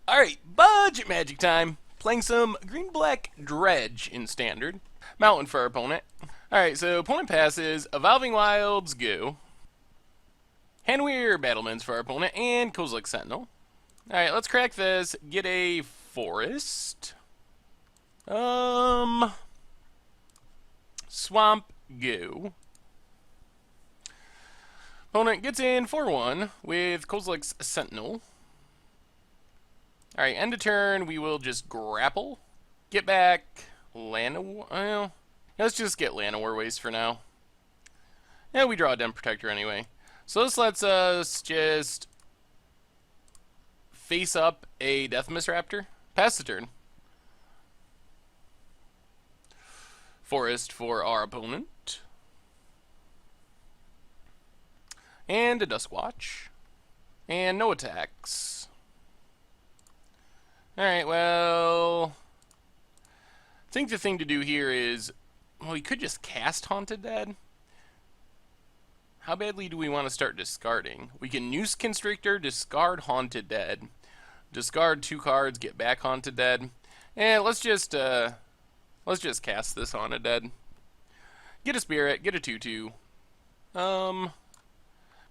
Alright, budget magic time. Playing some green-black Dredge in standard. Mountain for our opponent. Alright, so opponent passes Evolving Wilds, go. Handweir Battlements for our opponent, and Kozilek Sentinel. Alright, let's crack this. Get a Forest. Swamp, go. Opponent gets in 4-1 with Kozilek's Sentinel. Alright, end of turn, we will just grapple. Get back Llanowar. Well, let's just get Llanowar Waste for now. Yeah, we draw a Den Protector anyway. So this lets us just face up a Deathmist Raptor. Pass the turn. Forest for our opponent. And a Duskwatch. And no attacks. Alright, well, I think the thing to do here is, well, we could just cast Haunted Dead. How badly do we want to start discarding? We can Noose Constrictor, discard Haunted Dead, discard 2 cards, get back Haunted Dead. And let's just cast this Haunted Dead. Get a Spirit, get a 2/2.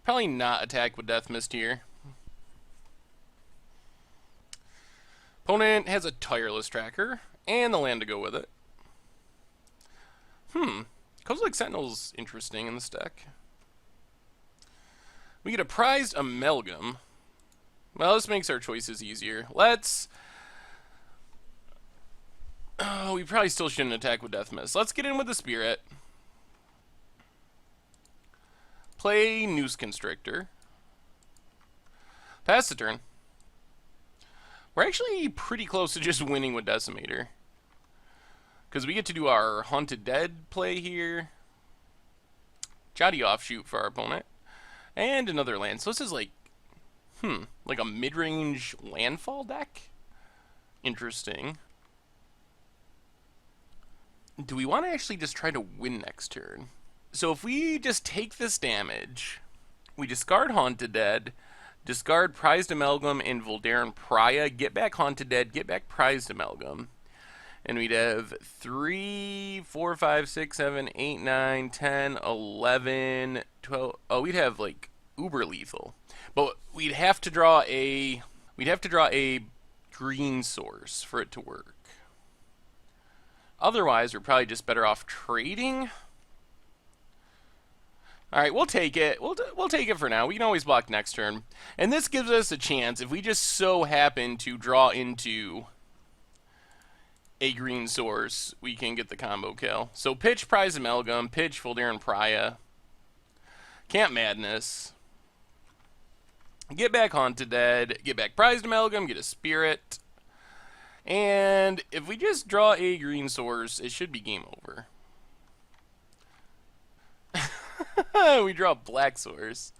Probably not attack with Death Mist here. Opponent has a Tireless Tracker, and the land to go with it. Kozilek Sentinel's interesting in this deck. We get a Prized Amalgam. Well, this makes our choices easier. Let's... Oh, we probably still shouldn't attack with Death Mist. Let's get in with the Spirit. Play Noose Constrictor. Pass the turn. We're actually pretty close to just winning with Decimator. Because we get to do our Haunted Dead play here. Jotty Offshoot for our opponent. And another land. So this is like, like a mid-range landfall deck? Interesting. Do we want to actually just try to win next turn? So if we just take this damage, we discard Haunted Dead, discard Prized Amalgam and Voldaren Pariah, get back Haunted Dead, get back Prized Amalgam. And we'd have 3, 4, 5, 6, 7, 8, 9, 10, 11, 12. Oh, we'd have like uber lethal. But we'd have to draw a green source for it to work. Otherwise, we're probably just better off trading. Alright, we'll take it. We'll take it for now. We can always block next turn. And this gives us a chance, if we just so happen to draw into a green source, we can get the combo kill. So pitch Prized Amalgam, pitch Voldaren Pariah. Camp Madness. Get back Haunted Dead, get back Prized Amalgam, get a Spirit. And if we just draw a green source, it should be game over. We draw a black source.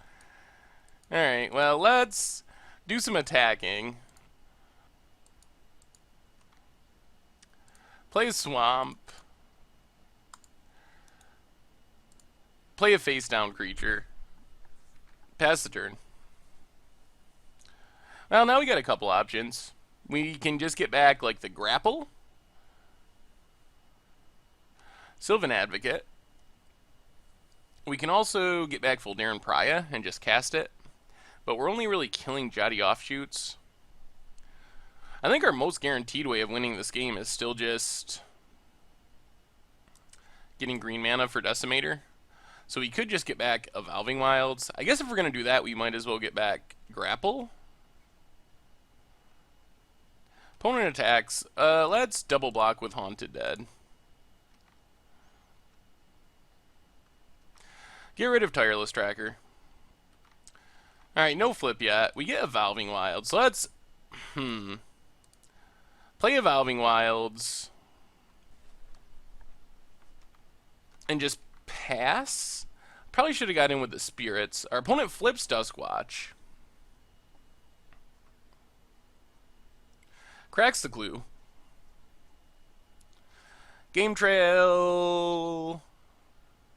Alright, well, let's do some attacking. Play a Swamp. Play a face-down creature. Pass the turn. Well, now we got a couple options. We can just get back, like, the Grapple. Sylvan Advocate. We can also get back Voldaren Pariah and just cast it. But we're only really killing Jotty Offshoots. I think our most guaranteed way of winning this game is still just getting green mana for Decimator. So we could just get back Evolving Wilds. I guess if we're going to do that, we might as well get back Grapple. Opponent attacks. Let's double block with Haunted Dead. Get rid of Tireless Tracker. Alright, no flip yet. We get Evolving Wilds. So let's... Play Evolving Wilds. And just pass? Probably should have got in with the Spirits. Our opponent flips Duskwatch. Cracks the Clue. Game Trail...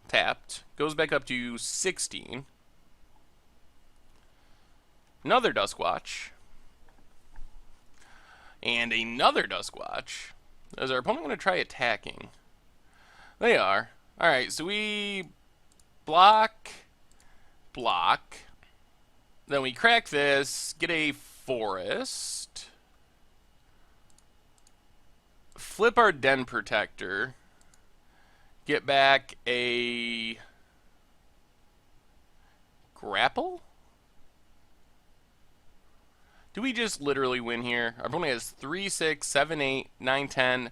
Tapped. Goes back up to 16. Another Duskwatch. And another Duskwatch. Is our opponent going to try attacking? They are. Alright, so we block, block. Then we crack this, get a forest. Flip our Den Protector. Get back a grapple? Do we just literally win here? Our opponent has 3, 6, 7, 8, 9, 10,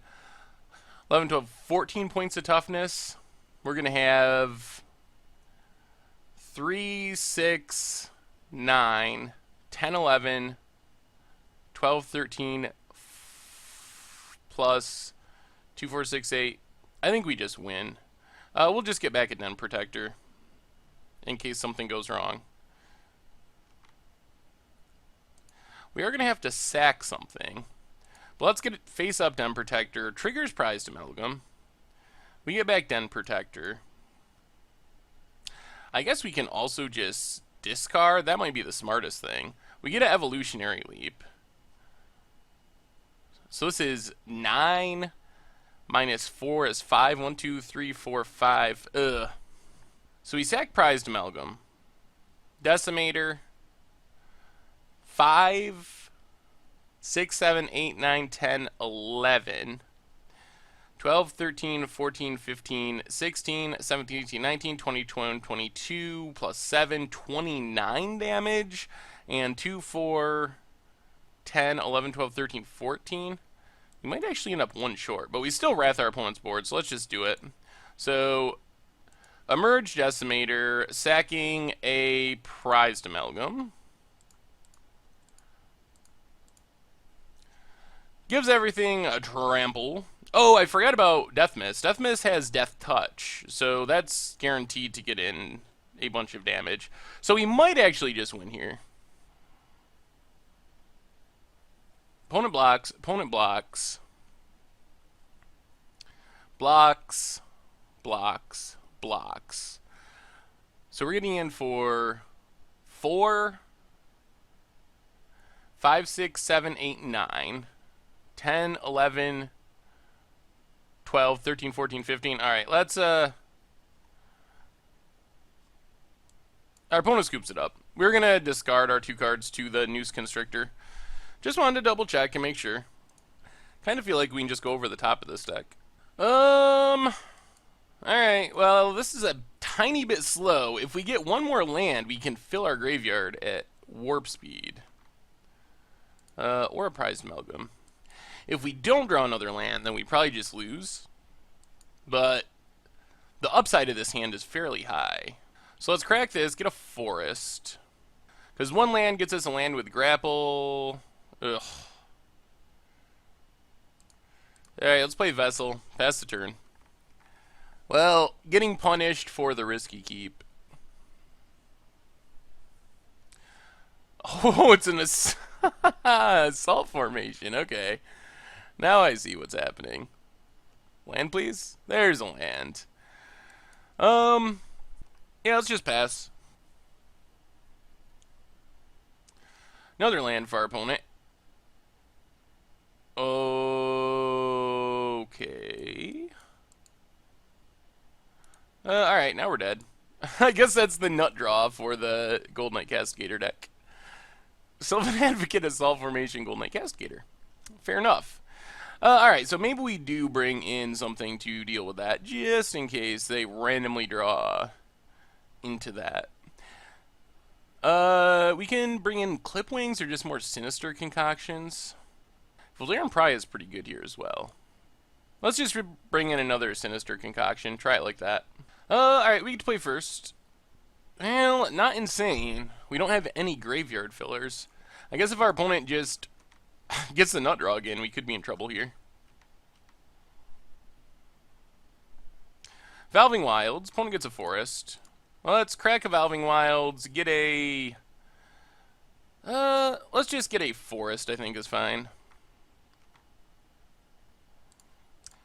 11, 12, 14 points of toughness. We're going to have 3, 6, 9, 10, 11, 12, 13, plus 2, 4, 6, 8. I think we just win. We'll just get back a Den Protector in case something goes wrong. We are going to have to sack something. But let's get it face up Den Protector. Triggers Prized Amalgam. We get back Den Protector. I guess we can also just discard. That might be the smartest thing. We get an Evolutionary Leap. So this is 9 minus 4 is 5. 1, 2, 3, 4, 5. Ugh. So we sack Prized Amalgam. Decimator. 5, 6, 7, 8, 9, 10, 11, 12, 13, 14, 15, 16, 17, 18, 19, 20, 21, 22, plus 7, 29 damage, and 2, 4, 10, 11, 12, 13, 14. We might actually end up one short, but we still wrath our opponent's board, so let's just do it. So, Emerge Decimator, sacking a Prized Amalgam. Gives everything a trample. Oh, I forgot about Death Mist. Death Mist has Death Touch, so that's guaranteed to get in a bunch of damage. So we might actually just win here. Opponent blocks, opponent blocks. Blocks, blocks, blocks. So we're getting in for 4, 5, 6, 7, 8, 9. 10, 11, 12, 13, 14, 15. Alright, let's, our opponent scoops it up. We're gonna discard our 2 cards to the Noose Constrictor. Just wanted to double check and make sure. Kind of feel like we can just go over the top of this deck. Alright, well, this is a tiny bit slow. If we get one more land, we can fill our graveyard at warp speed. Or a Prized Amalgam. If we don't draw another land, then we probably just lose. But the upside of this hand is fairly high. So let's crack this, get a forest. Because one land gets us a land with grapple. Ugh. Alright, let's play Vessel. Pass the turn. Well, getting punished for the risky keep. Oh, it's an assault formation. Okay. Now I see what's happening. Land, please? There's a land. Yeah, let's just pass. Another land for our opponent. Okay. Alright, now we're dead. I guess that's the nut draw for the Goldnight Castigator deck. Sylvan Advocate, Assault Formation, Goldnight Castigator. Fair enough. Alright, so maybe we do bring in something to deal with that, just in case they randomly draw into that. We can bring in Clipwings or just more Sinister concoctions. Valerian Pry is pretty good here as well. Let's just bring in another Sinister concoction, try it like that. Alright, we get to play first. Well, not insane. We don't have any graveyard fillers. I guess if our opponent just gets the nut draw again, we could be in trouble here. Valving Wilds. Opponent gets a forest. Well, let's crack a Valving Wilds. Get a... let's just get a forest, I think is fine.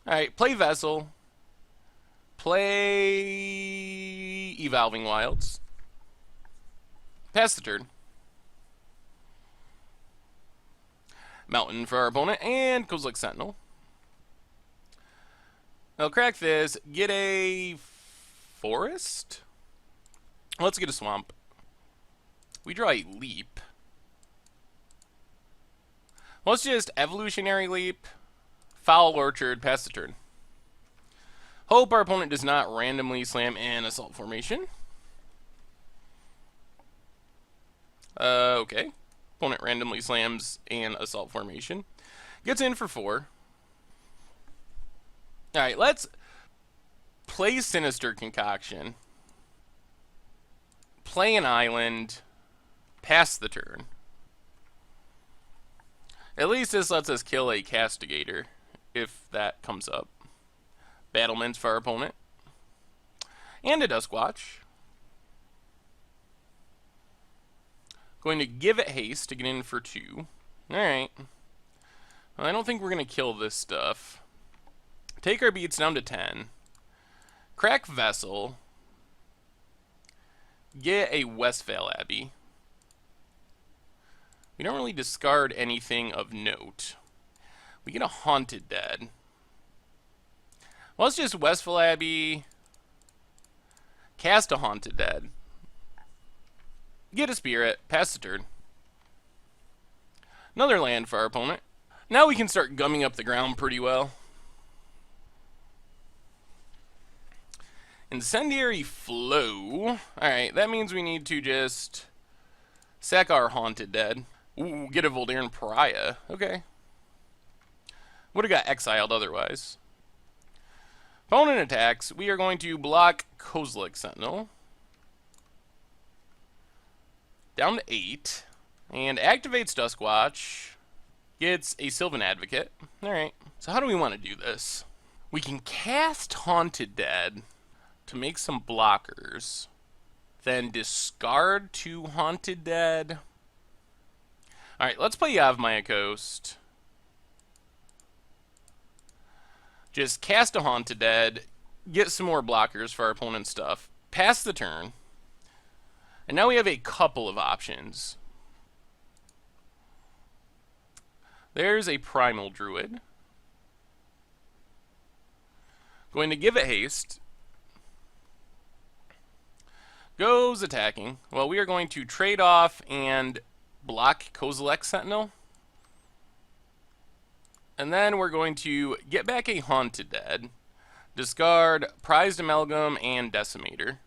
Alright, play Vessel. Play... Evolving Wilds. Pass the turn. Mountain for our opponent, and Kozilek Sentinel. I'll crack this, get a forest? Let's get a swamp. We draw a leap. Let's just evolutionary leap, foul orchard, pass the turn. Hope our opponent does not randomly slam an assault formation. Okay. Opponent randomly slams an assault formation. Gets in for 4. Alright, let's play Sinister Concoction. Play an island. Pass the turn. At least this lets us kill a Castigator, if that comes up. Battlements for our opponent. And a Duskwatch. Going to give it haste to get in for 2. Alright. Well, I don't think we're going to kill this stuff. Take our beats down to 10. Crack Vessel. Get a Westvale Abbey. We don't really discard anything of note. We get a Haunted Dead. Well, let's just Westvale Abbey. Cast a Haunted Dead. Get a Spirit. Pass the turn. Another land for our opponent. Now we can start gumming up the ground pretty well. Incendiary Flow. Alright, that means we need to just sack our Haunted Dead. Ooh, get a Voldaren Pariah. Okay. Would have got exiled otherwise. Opponent attacks. We are going to block Kozilek Sentinel. Down to 8. And activates Duskwatch. Gets a Sylvan Advocate. Alright. So how do we want to do this? We can cast Haunted Dead to make some blockers. Then discard 2 Haunted Dead. Alright, let's play Yavimaya Coast. Just cast a Haunted Dead, get some more blockers for our opponent's stuff, pass the turn, and now we have a couple of options. There's a Primal Druid. Going to give it haste. Goes attacking. Well, we are going to trade off and block Kozilek Sentinel. And then we're going to get back a Haunted Dead, discard Prized Amalgam and Decimator.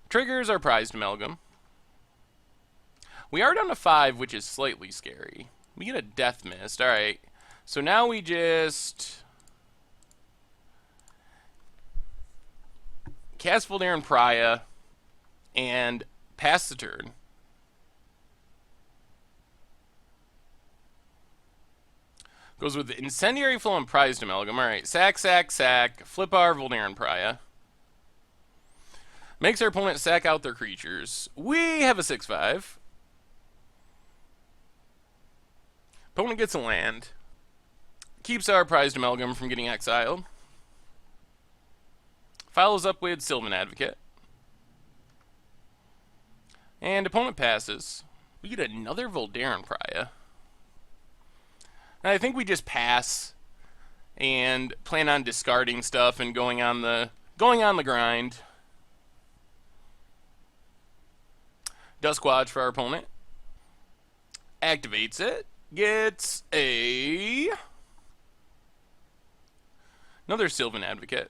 Triggers our Prized Amalgam. We are down to 5, which is slightly scary. We get a Death Mist. Alright. So now we just cast Voldaren Pariah and pass the turn. Goes with the Incendiary Flow and Prized Amalgam. Alright, sack, sack, sack. Flip our Voldaren Pariah. Makes our opponent sack out their creatures. We have a 6/5. Opponent gets a land. Keeps our Prized Amalgam from getting exiled. Follows up with Sylvan Advocate. And opponent passes. We get another Voldaren Pariah. And I think we just pass and plan on discarding stuff and going on the grind. Duskwatch for our opponent. Activates it. Gets another Sylvan Advocate.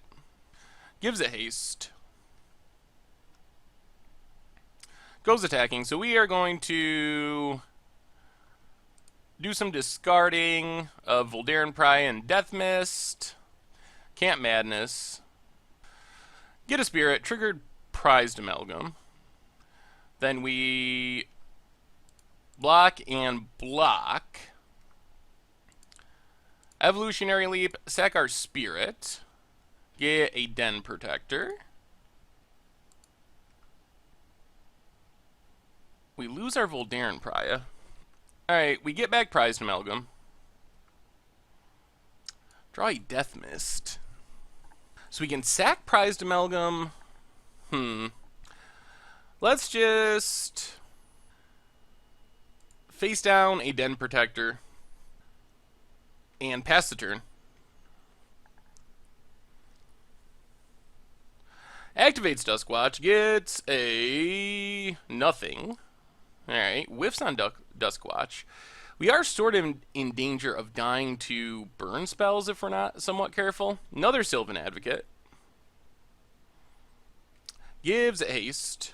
Gives it haste. Goes attacking. So we are going to do some discarding of Voldaren Pariah and Death Mist. Camp Madness. Get a Spirit. Triggered Prized Amalgam. Then we block and block. Evolutionary Leap. Sack our Spirit. Get a Den Protector. We lose our Voldaren Pariah. Alright, we get back Prized Amalgam. Draw a Death Mist. So we can sack Prized Amalgam. Let's just face down a Den Protector, and pass the turn. Activates Duskwatch, gets a nothing. Alright, whiffs on Duskwatch. We are sort of in danger of dying to burn spells if we're not somewhat careful. Another Sylvan Advocate. Gives haste.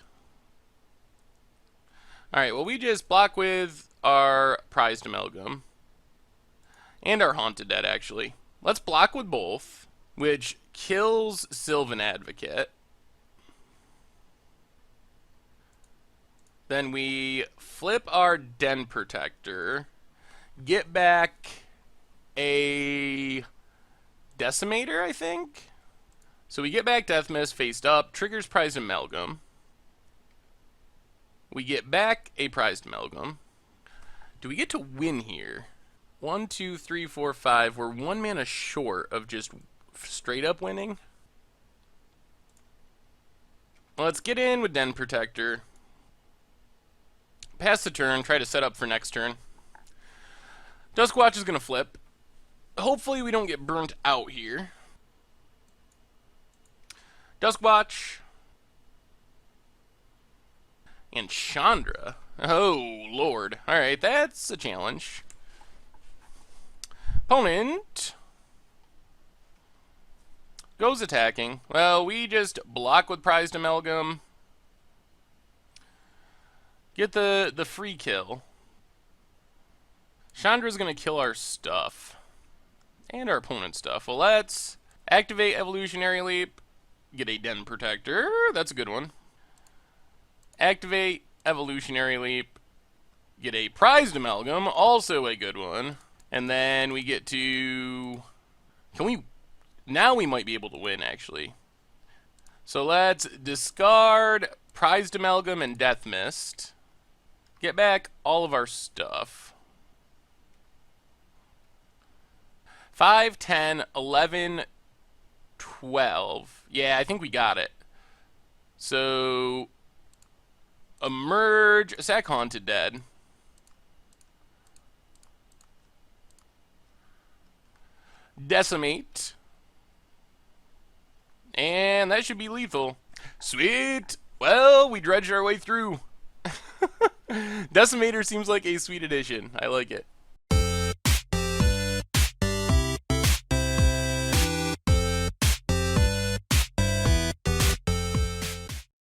Alright, well we just block with our Prized Amalgam. And our Haunted Dead, actually. Let's block with both, which kills Sylvan Advocate. Then we flip our Den Protector, get back a Decimator, I think? So we get back Death Mist faced up, triggers Prized Amalgam. We get back a Prized Amalgam. Do we get to win here? 1, 2, 3, 4, 5. We're 1 mana short of just straight up winning. Let's get in with Den Protector. Pass the turn, try to set up for next turn. Duskwatch is going to flip. Hopefully we don't get burnt out here. Duskwatch. And Chandra. Oh, Lord. Alright, that's a challenge. Opponent goes attacking. Well, we just block with Prized Amalgam. Get the free kill. Chandra's going to kill our stuff. And our opponent's stuff. Well, let's activate Evolutionary Leap. Get a Den Protector. That's a good one. Activate Evolutionary Leap. Get a Prized Amalgam. Also a good one. And then we get to... Can we... Now we might be able to win, actually. So let's discard Prized Amalgam and Death Mist. Get back all of our stuff. 5, 10, 11, 12. Yeah, I think we got it. So, emerge, sack Haunted Dead. Decimate. And that should be lethal. Sweet! Well, we dredged our way through. Decimator seems like a sweet addition. I like it.